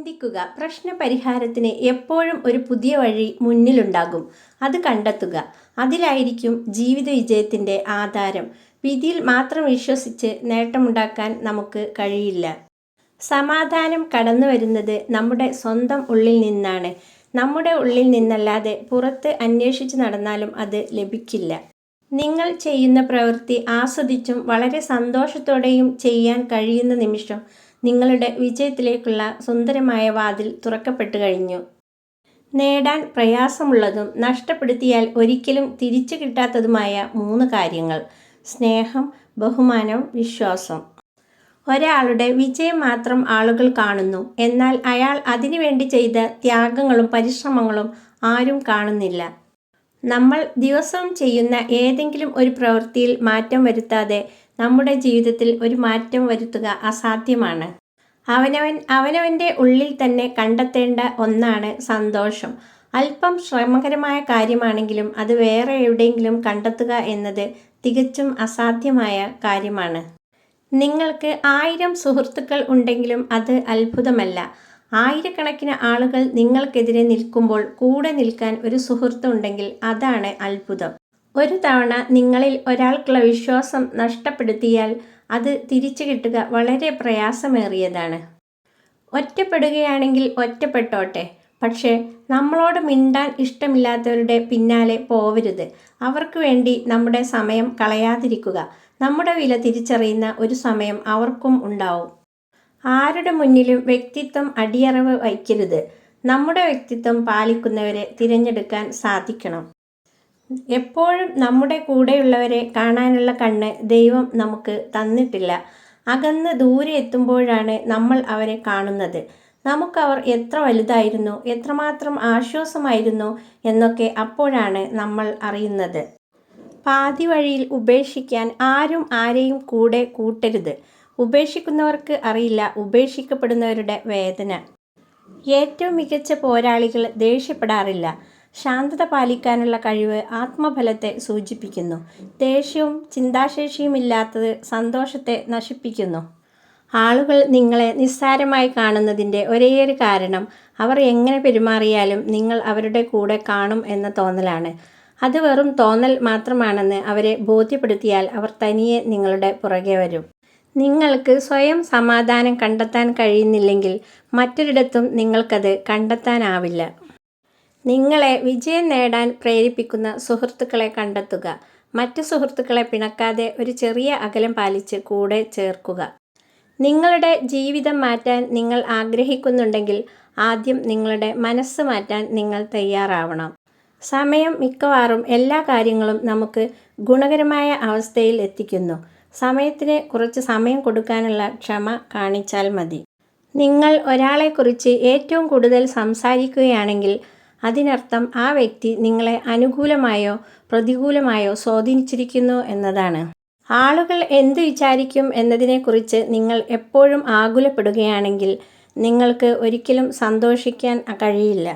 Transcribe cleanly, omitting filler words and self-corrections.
ചിന്തിക്കുക. പ്രശ്നപരിഹാരത്തിന് എപ്പോഴും ഒരു പുതിയ വഴി മുന്നിലുണ്ടാകും. അത് കണ്ടെത്തുക. അതിലായിരിക്കും ജീവിത വിജയത്തിൻ്റെ ആധാരം. വിധിയിൽ മാത്രം വിശ്വസിച്ച് നേട്ടമുണ്ടാക്കാൻ നമുക്ക് കഴിയില്ല. സമാധാനം കടന്നു വരുന്നത് നമ്മുടെ സ്വന്തം ഉള്ളിൽ നിന്നാണ്. നമ്മുടെ ഉള്ളിൽ നിന്നല്ലാതെ പുറത്ത് അന്വേഷിച്ച് നടന്നാലും അത് ലഭിക്കില്ല. നിങ്ങൾ ചെയ്യുന്ന പ്രവൃത്തി ആസ്വദിച്ചും വളരെ സന്തോഷത്തോടെയും ചെയ്യാൻ കഴിയുന്ന നിമിഷം നിങ്ങളുടെ വിജയത്തിലേക്കുള്ള സുന്ദരമായ വാതിൽ തുറക്കപ്പെട്ടു കഴിഞ്ഞു. നേടാൻ പ്രയാസമുള്ളതും നഷ്ടപ്പെടുത്തിയാൽ ഒരിക്കലും തിരിച്ചു കിട്ടാത്തതുമായ 3 കാര്യങ്ങൾ: സ്നേഹം, ബഹുമാനം, വിശ്വാസം. ഒരാളുടെ വിജയം മാത്രം ആളുകൾ കാണുന്നു. എന്നാൽ അയാൾ അതിനുവേണ്ടി ചെയ്ത ത്യാഗങ്ങളും പരിശ്രമങ്ങളും ആരും കാണുന്നില്ല. നമ്മൾ ദിവസവും ചെയ്യുന്ന ഏതെങ്കിലും ഒരു പ്രവൃത്തിയിൽ മാറ്റം വരുത്താതെ നമ്മുടെ ജീവിതത്തിൽ ഒരു മാറ്റം വരുത്തുക അസാധ്യമാണ്. അവനവൻ്റെ ഉള്ളിൽ തന്നെ കണ്ടെത്തേണ്ട ഒന്നാണ് സന്തോഷം. അല്പം ശ്രമകരമായ കാര്യമാണെങ്കിലും അത് വേറെ എവിടെയെങ്കിലും കണ്ടെത്തുക എന്നത് തികച്ചും അസാധ്യമായ കാര്യമാണ്. നിങ്ങൾക്ക് 1000 സുഹൃത്തുക്കൾ ഉണ്ടെങ്കിലും അത് അത്ഭുതമല്ല. ആയിരക്കണക്കിന് ആളുകൾ നിങ്ങൾക്കെതിരെ നിൽക്കുമ്പോൾ കൂടെ നിൽക്കാൻ ഒരു സുഹൃത്ത് ഉണ്ടെങ്കിൽ അതാണ് അത്ഭുതം. ഒരു തവണ നിങ്ങളിൽ ഒരാൾക്കുള്ള വിശ്വാസം നഷ്ടപ്പെടുത്തിയാൽ അത് തിരിച്ചു കിട്ടുക വളരെ പ്രയാസമേറിയതാണ്. ഒറ്റപ്പെടുകയാണെങ്കിൽ ഒറ്റപ്പെട്ടോട്ടെ. പക്ഷേ നമ്മളോട് മിണ്ടാൻ ഇഷ്ടമില്ലാത്തവരുടെ പിന്നാലെ പോവരുത്. അവർക്ക് വേണ്ടി നമ്മുടെ സമയം കളയാതിരിക്കുക. നമ്മുടെ വില തിരിച്ചറിയുന്ന ഒരു സമയം അവർക്കും ഉണ്ടാവും. ആരുടെ മുന്നിലും വ്യക്തിത്വം അടിയറവ് വയ്ക്കരുത്. നമ്മുടെ വ്യക്തിത്വം പാലിക്കുന്നവരെ തിരഞ്ഞെടുക്കാൻ സാധിക്കണം. എപ്പോഴും നമ്മുടെ കൂടെയുള്ളവരെ കാണാനുള്ള കണ്ണ് ദൈവം നമുക്ക് തന്നിട്ടില്ല. അകന്ന് ദൂരെ എത്തുമ്പോഴാണ് നമ്മൾ അവരെ കാണുന്നത്. നമുക്കവർ എത്ര വലുതായിരുന്നു, എത്രമാത്രം ആശ്വാസമായിരുന്നു എന്നൊക്കെ അപ്പോഴാണ് നമ്മൾ അറിയുന്നത്. പാതി വഴിയിൽ ഉപേക്ഷിക്കാൻ ആരും ആരെയും കൂടെ കൂട്ടരുത്. ഉപേക്ഷിക്കുന്നവർക്ക് അറിയില്ല ഉപേക്ഷിക്കപ്പെടുന്നവരുടെ വേദന. ഏറ്റവും മികച്ച പോരാളികൾ ദേഷ്യപ്പെടാറില്ല. ശാന്തത പാലിക്കാനുള്ള കഴിവ് ആത്മബലത്തെ സൂചിപ്പിക്കുന്നു. ദേഷ്യവും ചിന്താശേഷിയുമില്ലാത്തത് സന്തോഷത്തെ നശിപ്പിക്കുന്നു. ആളുകൾ നിങ്ങളെ നിസ്സാരമായി കാണുന്നതിൻ്റെ ഒരേയൊരു കാരണം അവർ എങ്ങനെ പെരുമാറിയാലും നിങ്ങൾ അവരുടെ കൂടെ കാണും എന്ന തോന്നലാണ്. അത് വെറും തോന്നൽ മാത്രമാണെന്ന് അവരെ ബോധ്യപ്പെടുത്തിയാൽ അവർ തനിയെ നിങ്ങളുടെ പുറകെ വരും. നിങ്ങൾക്ക് സ്വയം സമാധാനം കണ്ടെത്താൻ കഴിയുന്നില്ലെങ്കിൽ മറ്റൊരിടത്തും നിങ്ങൾക്കത് കണ്ടെത്താനാവില്ല. നിങ്ങളെ വിജയം നേടാൻ പ്രേരിപ്പിക്കുന്ന സുഹൃത്തുക്കളെ കണ്ടെത്തുക. മറ്റു സുഹൃത്തുക്കളെ പിണക്കാതെ ഒരു ചെറിയ അകലം പാലിച്ച് കൂടെ ചേർക്കുക. നിങ്ങളുടെ ജീവിതം മാറ്റാൻ നിങ്ങൾ ആഗ്രഹിക്കുന്നുണ്ടെങ്കിൽ ആദ്യം നിങ്ങളുടെ മനസ്സ് മാറ്റാൻ നിങ്ങൾ തയ്യാറാവണം. സമയം മിക്കവാറും എല്ലാ കാര്യങ്ങളും നമുക്ക് ഗുണകരമായ അവസ്ഥയിൽ എത്തിക്കുന്നു. സമയത്തിന് കുറച്ച് സമയം കൊടുക്കാനുള്ള ക്ഷമ കാണിച്ചാൽ മതി. നിങ്ങൾ ഒരാളെക്കുറിച്ച് ഏറ്റവും കൂടുതൽ സംസാരിക്കുകയാണെങ്കിൽ അതിനർത്ഥം ആ വ്യക്തി നിങ്ങളെ അനുകൂലമായോ പ്രതികൂലമായോ സ്വാധീനിച്ചിരിക്കുന്നു എന്നതാണ്. ആളുകൾ എന്ത് വിചാരിക്കും എന്നതിനെക്കുറിച്ച് നിങ്ങൾ എപ്പോഴും ആകുലപ്പെടുകയാണെങ്കിൽ നിങ്ങൾക്ക് ഒരിക്കലും സന്തോഷിക്കാൻ കഴിയില്ല.